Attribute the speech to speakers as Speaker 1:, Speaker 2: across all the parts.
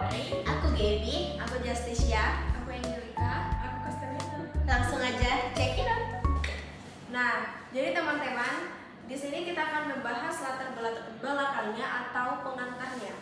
Speaker 1: Hai,
Speaker 2: Aku Gaby,
Speaker 3: Aku Justicia.
Speaker 1: aku Angelika.
Speaker 4: Aku Kastelina.
Speaker 2: langsung aja check it out.
Speaker 3: Nah, jadi teman-teman, di sini kita akan membahas latar belakangnya atau pengantarnya.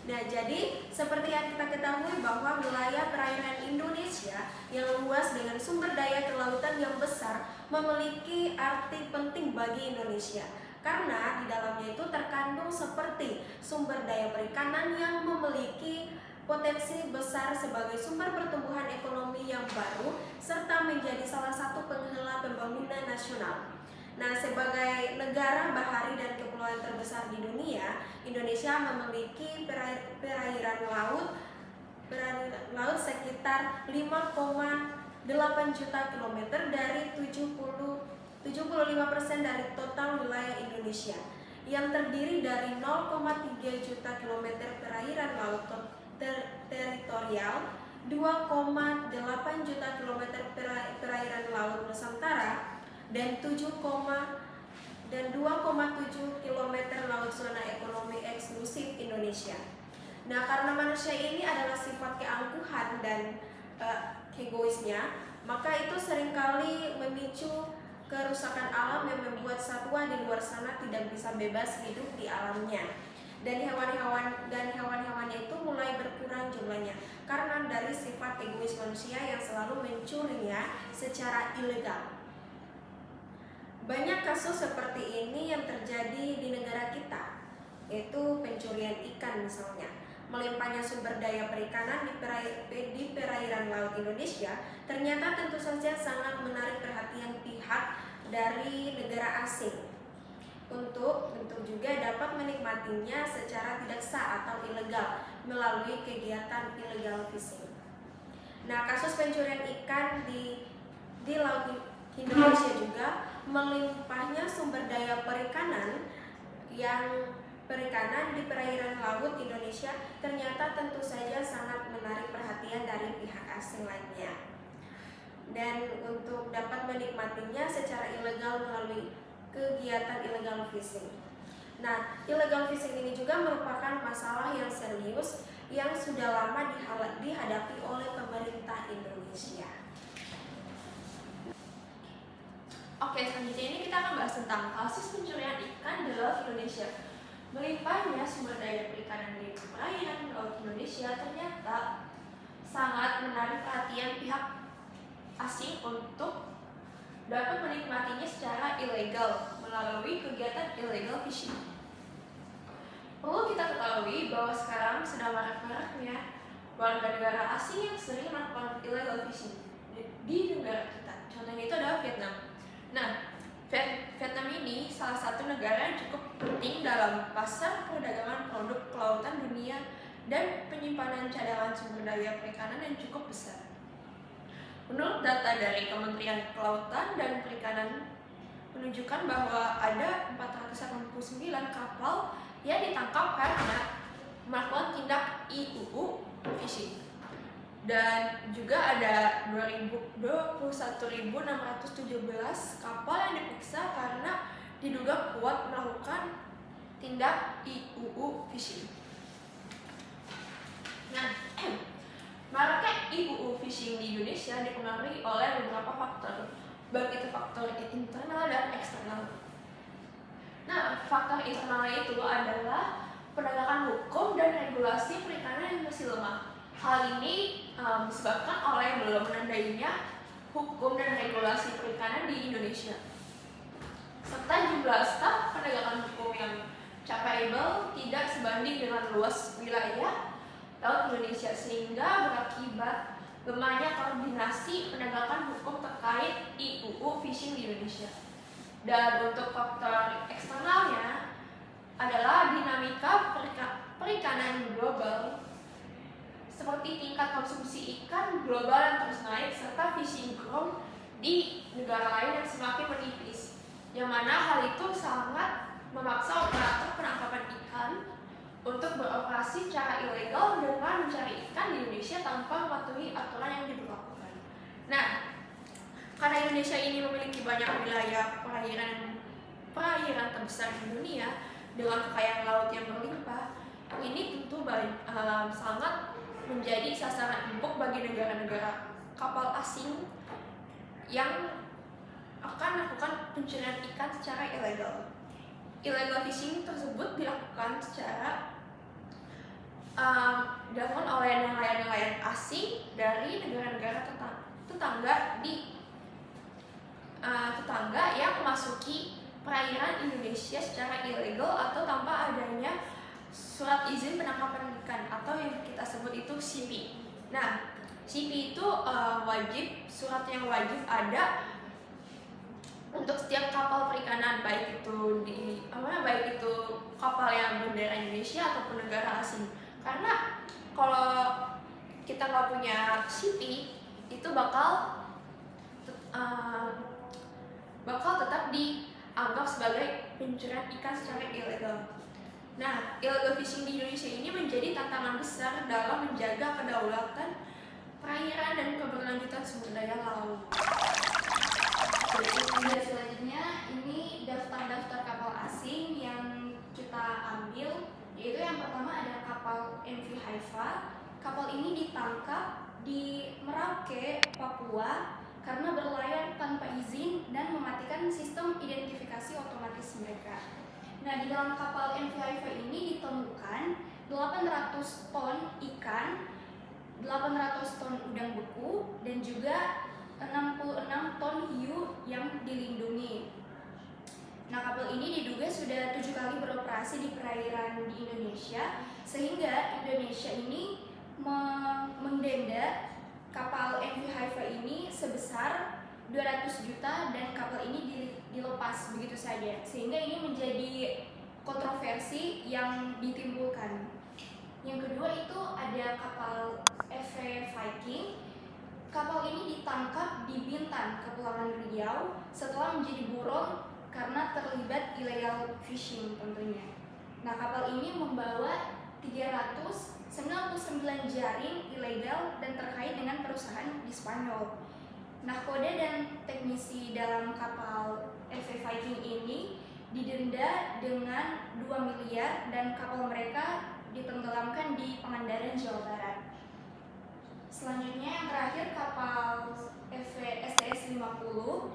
Speaker 3: Nah, jadi seperti yang kita ketahui bahwa wilayah perairan Indonesia yang luas dengan sumber daya kelautan yang besar memiliki arti penting bagi Indonesia. Karena di dalamnya itu terkandung seperti sumber daya perikanan yang memiliki potensi besar sebagai sumber pertumbuhan ekonomi yang baru serta menjadi salah satu penggerak pembangunan nasional. Nah, sebagai negara bahari dan kepulauan terbesar di dunia, Indonesia memiliki perairan laut sekitar 5,8 juta kilometer dari 75% dari total wilayah Indonesia, yang terdiri dari 0,3 juta kilometer perairan laut teritorial, 2,8 juta kilometer perairan laut Nusantara, dan 2,7 kilometer laut zona ekonomi eksklusif Indonesia. Nah, karena manusia ini adalah sifat keangkuhan dan egoisnya, maka itu seringkali memicu kerusakan alam yang membuat satwa di luar sana tidak bisa bebas hidup di alamnya. Dan hewan-hewannya itu mulai berkurang jumlahnya karena dari sifat egois manusia yang selalu mencurinya secara ilegal. Banyak kasus seperti ini yang terjadi di negara kita, yaitu pencurian ikan misalnya. Melimpahnya sumber daya perikanan di perairan laut Indonesia ternyata tentu saja sangat menarik perhatian pihak dari negara asing untuk juga dapat menikmatinya secara tidak sah atau ilegal melalui kegiatan illegal fishing. Nah, kasus pencurian ikan di laut Indonesia juga melimpahnya sumber daya perikanan di perairan laut Indonesia ternyata tentu saja sangat menarik perhatian dari pihak asing lainnya. Dan untuk dapat menikmatinya secara ilegal melalui kegiatan illegal fishing. Nah, illegal fishing ini juga merupakan masalah yang serius yang sudah lama dihadapi oleh pemerintah Indonesia.
Speaker 1: Oke, selanjutnya ini kita akan bahas tentang kasus pencurian ikan di laut Indonesia. Melimpahnya sumber daya perikanan di perairan laut Indonesia ternyata sangat menarik perhatian pihak asing untuk dapat menikmatinya secara ilegal melalui kegiatan illegal fishing. Perlu kita ketahui bahwa sekarang sedang marak-maraknya warga negara asing yang sering melakukan illegal fishing di negara kita. Contohnya itu adalah Vietnam. Nah, Vietnam ini salah satu negara yang cukup penting dalam pasar perdagangan produk kelautan dunia dan penyimpanan cadangan sumber daya perikanan yang cukup besar. Menurut data dari Kementerian Kelautan dan Perikanan menunjukkan bahwa ada 489 kapal yang ditangkap karena melakukan tindak IUU fishing. Dan juga ada 21.617 kapal yang diperiksa karena diduga kuat melakukan tindak IUU fishing. Nah, maraknya IUU fishing di Indonesia dipengaruhi oleh beberapa faktor, baik itu faktor internal dan eksternal. Nah, faktor internal itu adalah penegakan hukum dan regulasi perikanan yang masih lemah. Hal ini disebabkan oleh belum menandainya hukum dan regulasi perikanan di Indonesia, serta jumlah staf penegakan hukum yang capable tidak sebanding dengan luas wilayah laut Indonesia, sehingga berakibat lemahnya koordinasi penegakan hukum terkait IUU fishing di Indonesia. Dan untuk faktor eksternalnya adalah dinamika perikanan global, seperti tingkat konsumsi ikan global yang terus naik serta fishing ground di negara lain yang semakin menipis, yang mana hal itu sangat memaksa operator penangkapan ikan untuk beroperasi secara ilegal dengan mencari ikan di Indonesia tanpa mematuhi aturan yang diberlakukan. Nah, karena Indonesia ini memiliki banyak wilayah perairan terbesar di dunia dengan kekayaan laut yang berlimpah, ini tentu sangat menjadi sasaran empuk bagi negara-negara kapal asing yang akan melakukan pencurian ikan secara ilegal. Illegal fishing tersebut dilakukan dilakukan oleh nelayan-nelayan asing dari negara-negara tetangga yang memasuki perairan Indonesia secara ilegal atau tanpa adanya surat izin penangkapan ikan atau yang kita sebut itu CP. Nah, CP itu surat yang wajib ada untuk setiap kapal perikanan, baik itu kapal yang bendera Indonesia ataupun negara asing. Karena kalau kita nggak punya CP, itu bakal tetap dianggap sebagai pencurian ikan secara ilegal. Nah, illegal fishing di Indonesia ini menjadi tantangan besar dalam menjaga kedaulatan perairan dan keberlanjutan sumber daya laut.
Speaker 3: Dan selanjutnya ini daftar-daftar kapal asing yang kita ambil, yaitu yang pertama ada kapal MV Haifa. Kapal ini ditangkap di Merauke, Papua karena berlayar tanpa izin dan mematikan sistem identifikasi otomatis mereka. Nah, di dalam kapal MV Haifa ini ditemukan 800 ton ikan, 800 ton udang beku, dan juga 66 ton hiu yang dilindungi. Nah, kapal ini diduga sudah 7 kali beroperasi di perairan di Indonesia, sehingga Indonesia ini mendenda kapal MV Haifa ini sebesar 200 juta dan kapal ini dilepas begitu saja, sehingga ini menjadi kontroversi yang ditimbulkan. Yang kedua itu ada kapal MV Viking. Kapal ini ditangkap di Bintan, Kepulauan Riau setelah menjadi buron karena terlibat illegal fishing tentunya. Nah, kapal ini membawa 399 jaring ilegal dan terkait dengan perusahaan di Spanyol. Nahkoda dan teknisi dalam kapal MV Viking ini didenda dengan 2 miliar dan kapal mereka ditenggelamkan di Pangandaran, Jawa Barat. Selanjutnya yang terakhir kapal MV STS 50.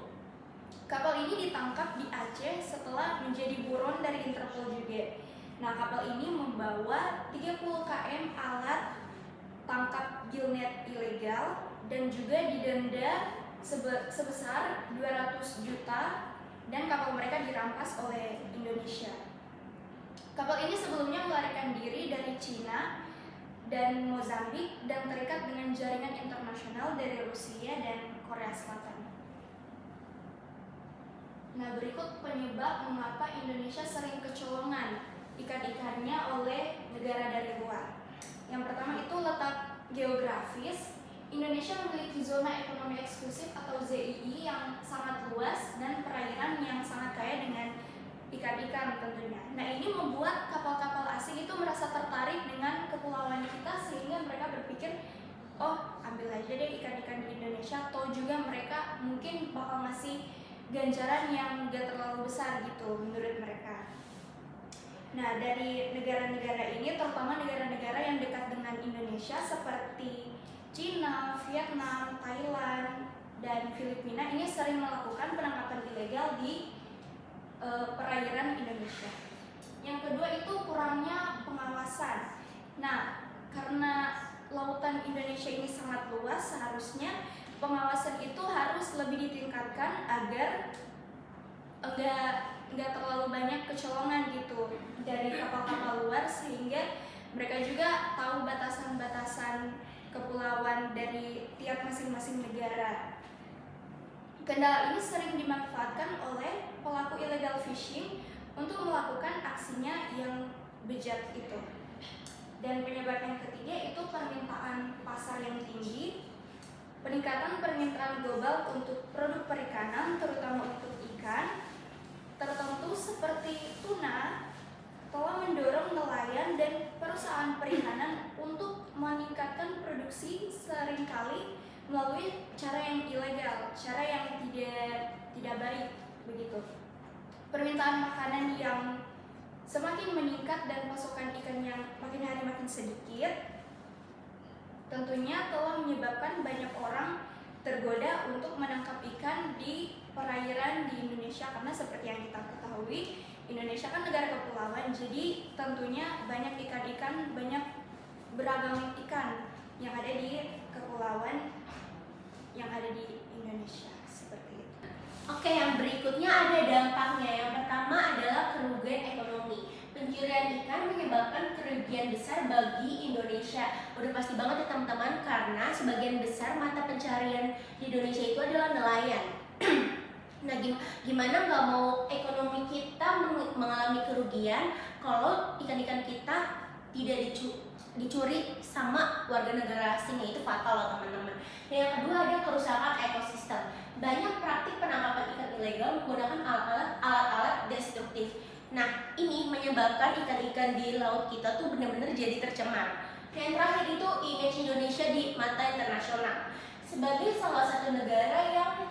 Speaker 3: Kapal ini ditangkap di Aceh setelah menjadi buron dari Interpol juga. Nah, kapal ini membawa 30 km alat tangkap gillnet ilegal dan juga didenda sebesar 200 juta dan kapal mereka dirampas oleh Indonesia. Kapal ini sebelumnya melarikan diri dari Cina dan Mozambik dan terikat dengan jaringan internasional dari Rusia dan Korea Selatan. Nah, berikut penyebab mengapa Indonesia sering kecolongan ikan-ikannya oleh negara dari luar. Yang pertama itu letak geografis. Indonesia memiliki zona ekonomi eksklusif atau ZEE yang sangat luas dan perairan yang sangat kaya dengan ikan-ikan tentunya. Nah, ini membuat kapal-kapal asing itu merasa tertarik dengan kepulauan kita sehingga mereka berpikir, oh ambil aja deh ikan-ikan di Indonesia, atau juga mereka mungkin bakal ngasih ganjaran yang gak terlalu besar gitu menurut mereka. Nah, dari negara-negara ini, terutama negara-negara yang dekat dengan Indonesia seperti Cina, Vietnam, Thailand, dan Filipina ini sering melakukan penangkapan ilegal di perairan Indonesia. Yang kedua itu kurangnya pengawasan. Nah, karena lautan Indonesia ini sangat luas, seharusnya pengawasan itu harus lebih ditingkatkan agar enggak terlalu banyak kecolongan gitu dari kapal-kapal luar, sehingga mereka juga tahu batasan-batasan kepulauan dari tiap masing-masing negara. Kendala ini sering dimanfaatkan oleh pelaku illegal fishing untuk melakukan aksinya yang bejat itu. Dan penyebab yang ketiga itu permintaan pasar yang tinggi. Peningkatan permintaan global untuk produk perikanan, terutama untuk ikan tertentu seperti tuna, telah mendorong nelayan dan perusahaan perikanan untuk meningkatkan produksi seringkali melalui cara yang ilegal, cara yang tidak baik begitu. Permintaan makanan yang semakin meningkat dan pasokan ikan yang makin hari makin sedikit
Speaker 4: tentunya telah menyebabkan banyak orang tergoda untuk menangkap ikan di perairan di Indonesia, karena seperti yang kita ketahui Indonesia kan negara kepulauan, jadi tentunya banyak ikan-ikan, banyak beragam ikan yang ada di kepulauan yang ada di Indonesia seperti itu.
Speaker 2: Oke, yang berikutnya ada dampaknya. Yang pertama adalah kerugian ekonomi. Pencurian ikan menyebabkan kerugian besar bagi Indonesia. Udah pasti banget ya teman-teman, karena sebagian besar mata pencarian di Indonesia itu adalah nelayan. Nah, gimana nggak mau ekonomi kita mengalami kerugian kalau ikan-ikan kita tidak dicuri sama warga negara asing? Itu fatal loh teman-teman. Dan yang kedua ada kerusakan ekosistem. Banyak praktik penangkapan ikan ilegal menggunakan alat-alat destruktif. Nah, ini menyebabkan ikan-ikan di laut kita tuh benar-benar jadi tercemar. Dan yang terakhir itu image Indonesia di mata internasional. Sebagai salah satu negara yang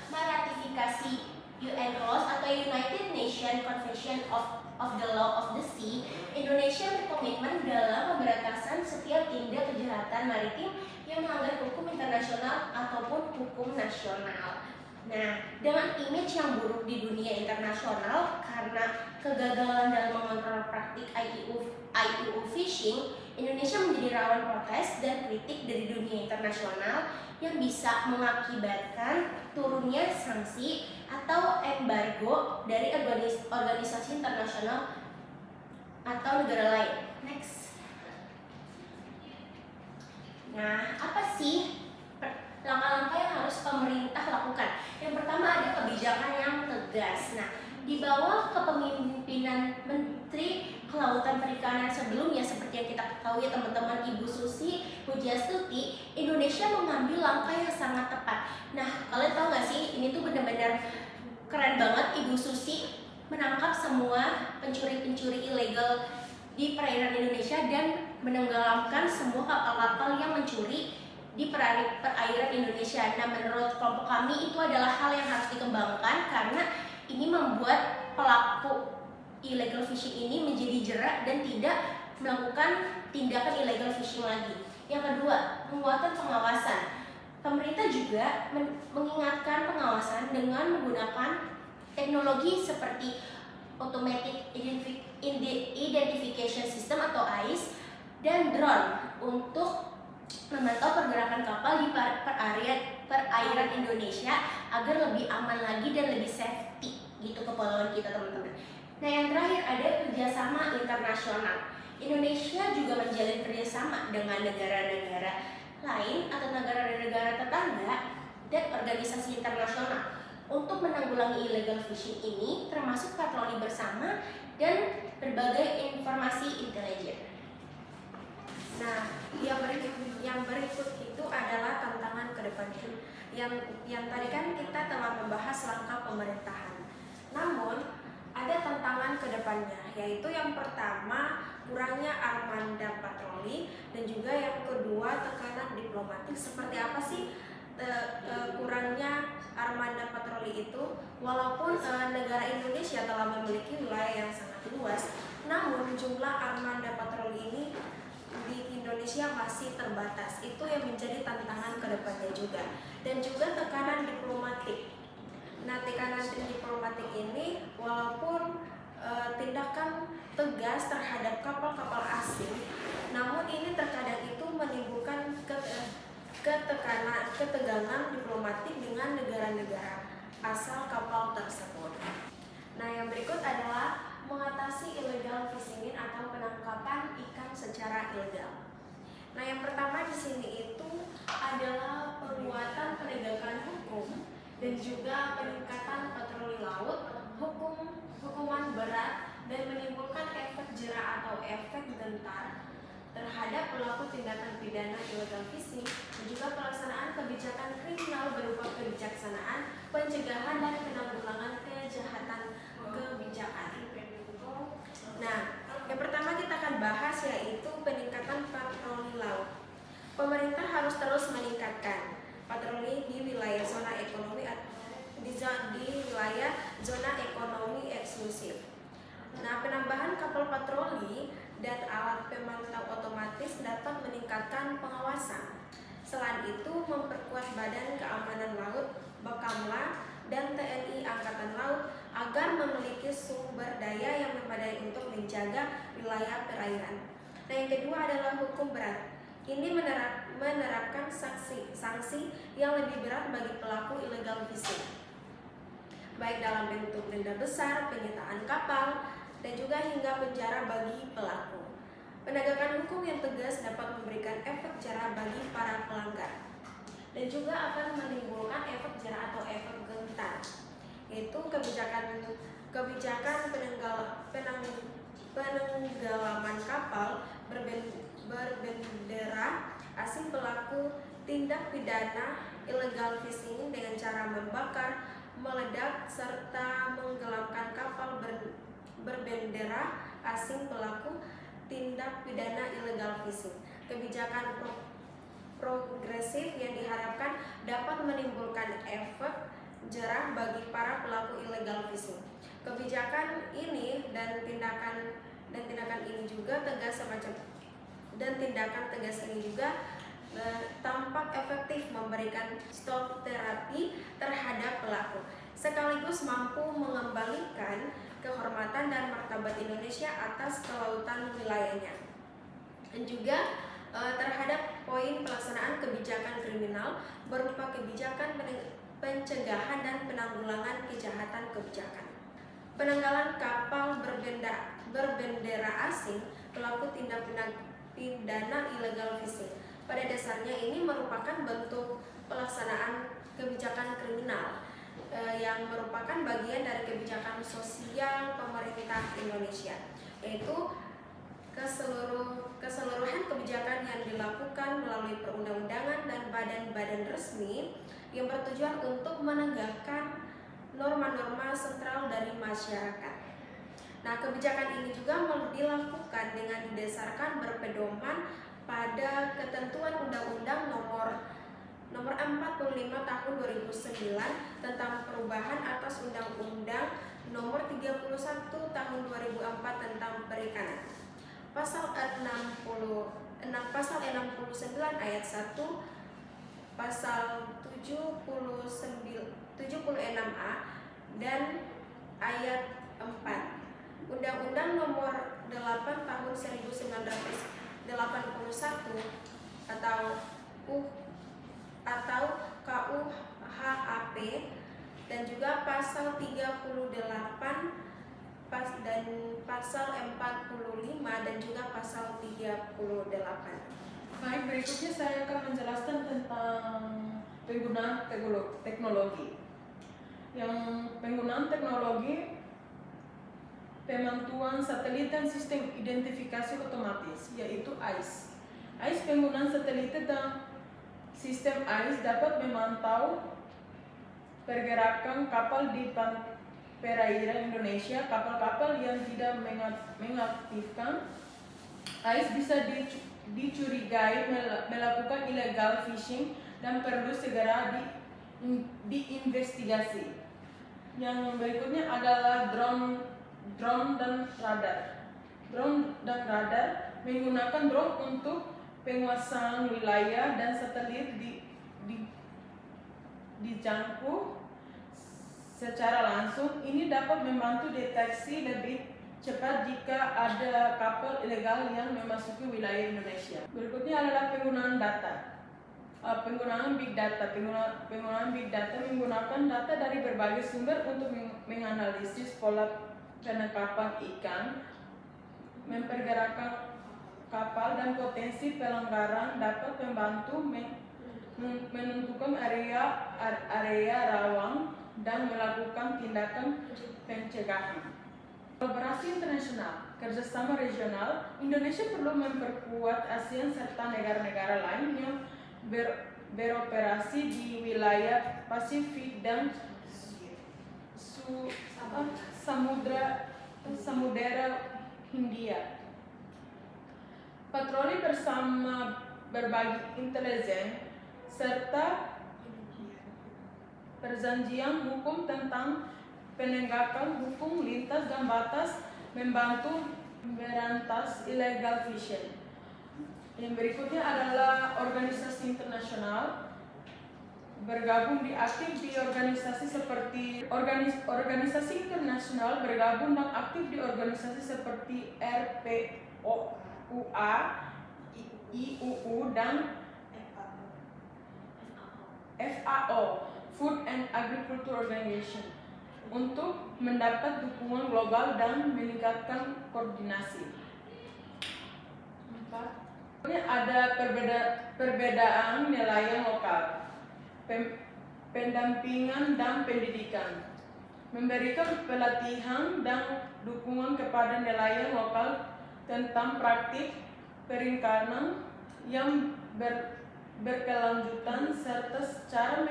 Speaker 2: meratifikasi UN Clause atau United Nations Convention of the Law of the Sea, Indonesia berkomitmen dalam pemberantasan setiap tindak kejahatan maritim yang melanggar hukum internasional ataupun hukum nasional. Nah, dengan image yang buruk di dunia internasional karena kegagalan dalam mengontrol praktik IUU fishing, Indonesia menjadi rawan protes dan kritik dari dunia internasional yang bisa mengakibatkan turunnya sanksi atau embargo dari organisasi internasional atau negara lain. Next. Nah, apa sih langkah-langkah yang harus pemerintah lakukan? Yang pertama ada kebijakan yang tegas. Nah, di bawah kepemimpinan Menteri Kelautan Perikanan sebelumnya, seperti yang kita ketahui ya teman-teman, Ibu Susi Pujiastuti, Indonesia mengambil langkah yang sangat tepat. Nah, kalian tahu nggak sih, ini tuh benar-benar keren banget. Ibu Susi menangkap semua pencuri-pencuri ilegal di perairan Indonesia dan menenggelamkan semua kapal-kapal yang mencuri di perairan Indonesia. Nah, menurut kelompok kami itu adalah hal yang harus dikembangkan karena ini membuat pelaku illegal fishing ini menjadi jerak dan tidak melakukan tindakan illegal fishing lagi. Yang kedua, penguatan pengawasan. Pemerintah juga mengingatkan pengawasan dengan menggunakan teknologi seperti Automatic Identification System atau AIS dan drone untuk memantau pergerakan kapal di perairan Indonesia agar lebih aman lagi dan lebih safety gitu kepulauan kita teman-teman. Nah, yang terakhir ada kerjasama internasional. Indonesia juga menjalin kerjasama dengan negara-negara lain atau negara-negara tetangga dan organisasi internasional untuk menanggulangi illegal fishing ini, termasuk patroli bersama dan berbagai informasi intelijen.
Speaker 3: Nah, yang berikut itu adalah tantangan ke depannya. Yang tadi kan kita telah membahas langkah pemerintahan. Namun, ada tantangan ke depannya, yaitu yang pertama, kurangnya armada patroli, dan juga yang kedua, tekanan diplomatik. Seperti apa sih kurangnya armada patroli itu? Walaupun negara Indonesia telah memiliki wilayah yang sangat luas, namun jumlah armada patroli ini di Indonesia masih terbatas. Itu yang menjadi tantangan ke depannya juga. Dan juga tekanan diplomatik. Nah, tekanan diplomatik ini walaupun tindakan tegas terhadap kapal-kapal asing, namun ini terkadang itu menimbulkan ketegangan diplomatik dengan negara-negara asal kapal tersebut. Nah, yang berikut adalah mengatasi illegal fishing atau penangkapan ikan secara ilegal. Nah, yang pertama di sini itu adalah penguatan penegakan hukum dan juga peningkatan patroli laut, hukuman berat dan menimbulkan efek jera atau efek gentar terhadap pelaku tindakan pidana illegal fishing, dan juga pelaksanaan kebijakan kriminal berupa kebijaksanaan, pencegahan dan penanggulangan kejahatan kebijakan. Nah, yang pertama kita akan bahas yaitu peningkatan patroli laut. Pemerintah harus terus meningkatkan patroli di wilayah zona ekonomi di wilayah zona ekonomi eksklusif. Nah, penambahan kapal patroli dan alat pemantau otomatis dapat meningkatkan pengawasan memperkuat Badan Keamanan Laut Bakamla dan TNI Angkatan Laut agar memiliki sumber daya yang memadai untuk menjaga wilayah perairan. Nah, yang kedua adalah hukum berat. Ini menerapkan sanksi yang lebih berat bagi pelaku illegal fishing, baik dalam bentuk denda besar, penyitaan kapal, dan juga hingga penjara bagi pelaku. Penegakan hukum yang tegas dapat memberikan efek jera bagi para pelanggar dan juga akan menimbulkan efek jera atau efek gentar, yaitu kebijakan penenggelaman kapal berbendera asing pelaku tindak pidana illegal fishing dengan cara membakar, meledak, serta menggelamkan kapal berbendera asing pelaku tindak pidana illegal fishing. Kebijakan progresif yang diharapkan dapat menimbulkan efek jerah bagi para pelaku illegal fishing. Kebijakan ini dan tindakan ini juga tampak efektif memberikan stop terapi terhadap pelaku, sekaligus mampu mengembalikan kehormatan dan martabat Indonesia atas kelautan wilayahnya, dan juga terhadap poin pelaksanaan kebijakan kriminal berupa kebijakan pencegahan dan penanggulangan kejahatan kebijakan. Penanggalan kapal berbendera asing pelaku tindak pidana illegal fishing. Pada dasarnya ini merupakan bentuk pelaksanaan kebijakan kriminal yang merupakan bagian dari kebijakan sosial pemerintah Indonesia, yaitu keseluruhan kebijakan yang dilakukan melalui perundang-undangan dan badan-badan resmi yang bertujuan untuk menegakkan norma-norma sentral dari masyarakat. Nah, kebijakan ini juga dilakukan dengan didasarkan berpedoman pada ketentuan Undang-Undang Nomor 45 Tahun 2009 tentang perubahan atas Undang-Undang Nomor 31 Tahun 2004 tentang perikanan. Pasal 69 ayat 1, pasal 76A dan ayat 4 Undang-Undang Nomor 8 Tahun 1981 atau KUHAP, dan juga pasal 38 dan pasal 45 dan juga pasal 38.
Speaker 5: Baik, berikutnya saya akan menjelaskan tentang penggunaan teknologi. Yang penggunaan teknologi pemantuan satelit dan sistem identifikasi otomatis, yaitu AIS. AIS penggunaan satelit dan sistem AIS dapat memantau pergerakan kapal di perairan Indonesia. Kapal-kapal yang tidak mengaktifkan AIS bisa dicurigai melakukan illegal fishing dan perlu segera diinvestigasi. Yang berikutnya adalah drone dan radar. Drone dan radar menggunakan drone untuk penguasaan wilayah dan satelit dijangkau secara langsung. Ini dapat membantu deteksi lebih cepat jika ada kapal ilegal yang memasuki wilayah Indonesia. Berikutnya adalah penggunaan data. Penggunaan big data. Penggunaan big data menggunakan data dari berbagai sumber untuk menganalisis pola penangkapan ikan, mempergerakan kapal, dan potensi pelanggaran dapat membantu menentukan area rawan dan melakukan tindakan pencegahan. Kolaborasi internasional, kerjasama regional, Indonesia perlu memperkuat ASEAN serta negara-negara lain yang beroperasi di wilayah Pasifik dan Samudera Hindia. Patroli bersama, berbagi intelijen, serta perjanjian hukum tentang penegakan hukum lintas dan batas membantu memberantas illegal fishing. Yang berikutnya adalah organisasi internasional. bergabung aktif di organisasi seperti organisasi internasional, bergabung dan aktif di organisasi seperti RPOUA, IUU dan FAO, Food and Agriculture Organization, untuk mendapat dukungan global dan meningkatkan koordinasi. 4. Ada perbedaan nelayan lokal, pendampingan dan pendidikan, memberikan pelatihan dan dukungan kepada nelayan lokal tentang praktik perikanan yang berkelanjutan serta cara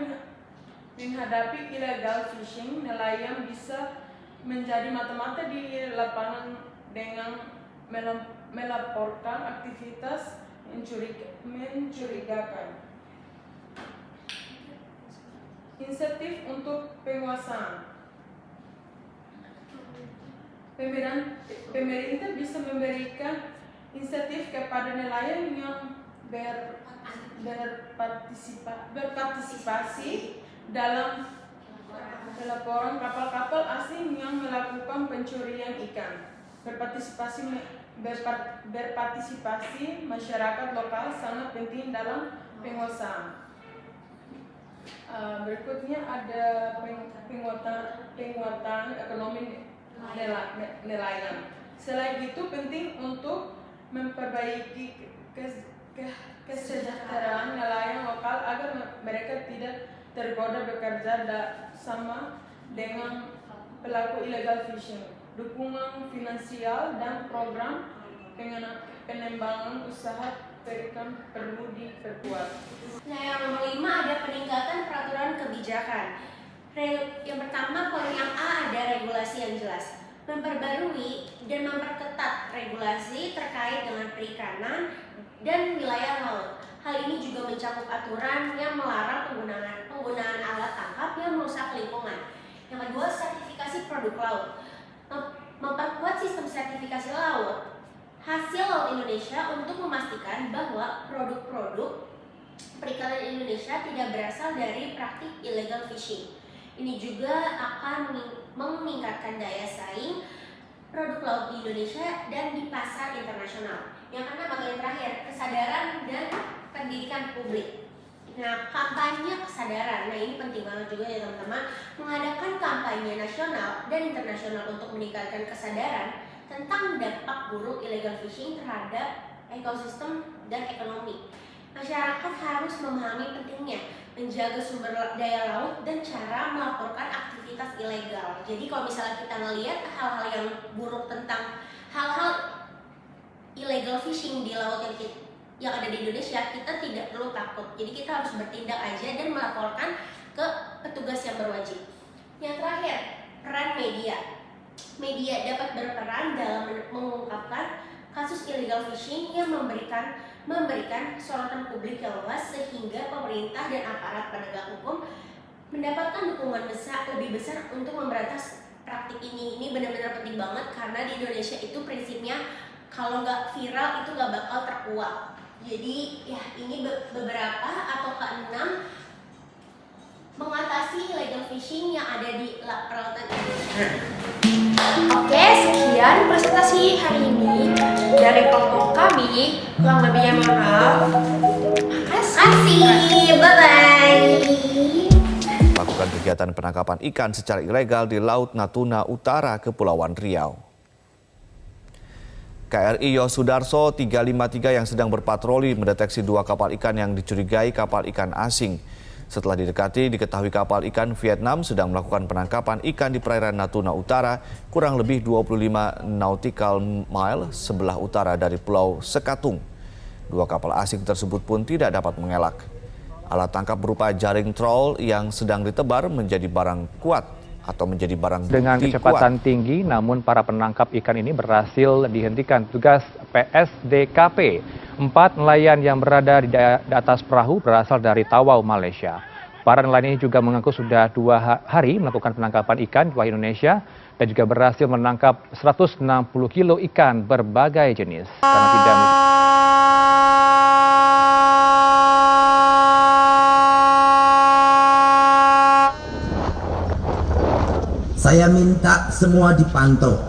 Speaker 5: menghadapi illegal fishing. Nelayan bisa menjadi mata-mata di lapangan dengan melaporkan aktivitas mencurigakan. Insentif untuk penguasaan. Pemerintah bisa memberikan insentif kepada nelayan yang berpartisipasi dalam pelaporan kapal-kapal asing yang melakukan pencurian ikan. Berpartisipasi masyarakat lokal sangat penting dalam penguasaan. Berikutnya ada penguatan ekonomi nelayan. Selain itu penting untuk memperbaiki kesejahteraan nelayan lokal agar mereka tidak tergoda bekerja sama dengan pelaku illegal fishing. Dukungan finansial dan program pengembangan usaha perikan perlu diperkuat.
Speaker 2: Nah, yang nomor 5 ada peningkatan peraturan kebijakan. Yang pertama, poin yang A ada regulasi yang jelas. Memperbarui dan memperketat regulasi terkait dengan perikanan dan wilayah laut. Hal ini juga mencakup aturan yang melarang penggunaan alat tangkap yang merusak lingkungan. Yang kedua, sertifikasi produk laut. Memperkuat sistem sertifikasi laut hasil laut Indonesia untuk memastikan bahwa produk-produk perikanan Indonesia tidak berasal dari praktik illegal fishing. Ini juga akan meningkatkan daya saing produk laut di Indonesia dan di pasar internasional. Yang keenam atau yang terakhir, kesadaran dan pendidikan publik. Nah, kampanye kesadaran. Nah, ini penting banget juga ya teman-teman. Mengadakan kampanye nasional dan internasional untuk meningkatkan kesadaran tentang dampak buruk illegal fishing terhadap ekosistem dan ekonomi. Masyarakat harus memahami pentingnya menjaga sumber daya laut dan cara melaporkan aktivitas ilegal. Jadi kalau misalnya kita ngelihat hal-hal yang buruk tentang hal-hal illegal fishing di laut yang ada di Indonesia, kita tidak perlu takut. Jadi kita harus bertindak aja dan melaporkan ke petugas yang berwajib. Yang terakhir, peran media. Media dapat berperan dalam mengungkapkan kasus illegal fishing yang memberikan sorotan publik yang luas sehingga pemerintah dan aparat penegak hukum mendapatkan dukungan lebih besar untuk memberantas praktik ini. Ini benar-benar penting banget karena di Indonesia itu prinsipnya kalau nggak viral itu nggak bakal terkuak. Jadi ya ini beberapa atau ke-6 mengatasi illegal fishing yang ada di perlautan Indonesia.
Speaker 1: Oke, sekian presentasi hari ini dari kelompok kami. Kurang lebihnya mohon maaf.
Speaker 2: Makasih, bye-bye.
Speaker 6: Melakukan kegiatan penangkapan ikan secara ilegal di Laut Natuna Utara, Kepulauan Riau. KRI Yosudarso 353 yang sedang berpatroli mendeteksi 2 kapal ikan yang dicurigai kapal ikan asing. Setelah didekati, diketahui kapal ikan Vietnam sedang melakukan penangkapan ikan di perairan Natuna Utara, kurang lebih 25 nautical mile sebelah utara dari Pulau Sekatung. 2 kapal asing tersebut pun tidak dapat mengelak. Alat tangkap berupa jaring troll yang sedang ditebar menjadi barang kuat atau menjadi barang
Speaker 7: dengan kecepatan tinggi, namun para penangkap ikan ini berhasil dihentikan petugas PSDKP. 4 nelayan yang berada di atas perahu berasal dari Tawau, Malaysia. Para nelayan ini juga mengaku sudah 2 hari melakukan penangkapan ikan di wilayah Indonesia dan juga berhasil menangkap 160 kilo ikan berbagai jenis. Karena tidak
Speaker 8: Saya minta semua dipantau.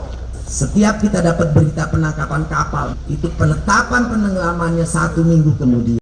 Speaker 8: Setiap kita dapat berita penangkapan kapal, itu penetapan penenggelamannya 1 minggu kemudian.